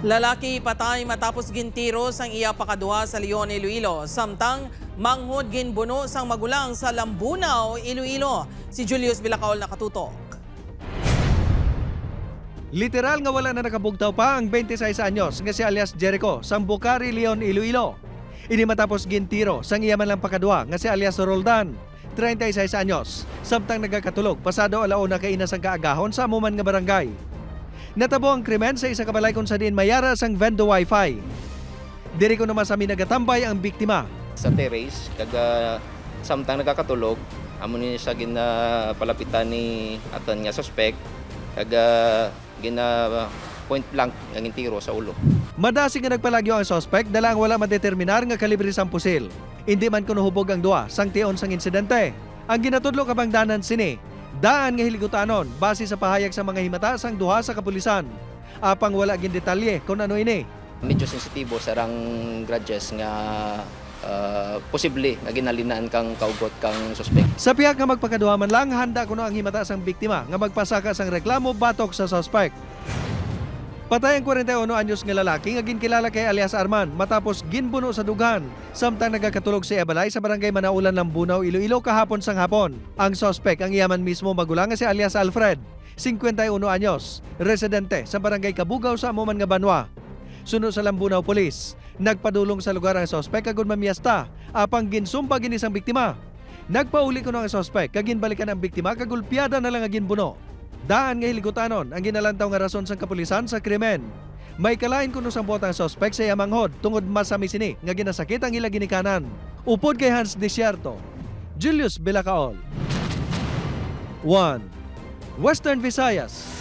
Lalaki patay matapos gintiro sang iya pakaduha sa Leon, Iloilo. Samtang manghod ginbuno sang magulang sa Lambunaw, Iloilo. Si Julius Bilacaol nakatutok. Literal nga wala na nakabugtaw pa ang 26 anyos nga si alias Jericho sang Bucari, Leon, Iloilo. Ini matapos gintiro sang iya man lang pakaduha nga si alias Roldan, 36 anyos. Samtang nagakatulog pasado alauna kay ina sang kaagahon sa amuman nga barangay. Natabo ang krimen sa isa ka balay kung sa diin mayara sang Vendo Wi-Fi. Diri ko naman sa nagatambay ang biktima. Sa terrace, kaga samtang nagakatulog, amo ni sa ginapalapitan ni aton nga suspect, kaga gina point blank ang tiro sa ulo. Madasi nga nagpalagyo ang suspect dala ang wala madeterminar nga kalibre sang pusil. Hindi man kuno hubog ang duwa sang tion sang insidente. Ang ginatudlo kabangdanan sini, daan nga hiligutanon base sa pahayag sa mga himata sang duha sa kapulisan. Apang wala gin detalye kung ano ini. Medyo sensitibo sarang grudges nga posible nga ginalinaan kang kaugot kang suspect. Sa pihak nga magpakaduha man lang, handa kuno ang himata sang biktima nga magpasaka sang reklamo batok sa suspect. Patay ang 41 anyos nga lalaki nga ginkilala kay alias Arman matapos ginbuno sa dughan samtang nagakatulog si Ebalay sa barangay Manaulan, Lambunaw, Iloilo kahapon sang hapon. Ang suspect ang iyaman mismo magulang nga si alias Alfred, 51 anyos, residente sa barangay Kabugaw sa amuman nga Banwa. Sunod sa Lambunaw Police, nagpadulong sa lugar ang suspect kagud mamiyesta apang ginsumpa gini sang biktima. Nagpauli kuno ang suspect kag ginbalikan ang biktima kagulpiada na lang nga ginbuno. Daan nga hiligutanon ang ginalantaw nga rason sang kapulisan sa krimen. May kalain kuno sang botang suspect sa yamanghod tungod masami sini nga ginasakit ang ila ginikanan. Upod kay Hans Desierto, Julius Bilacaol. 1. Western Visayas.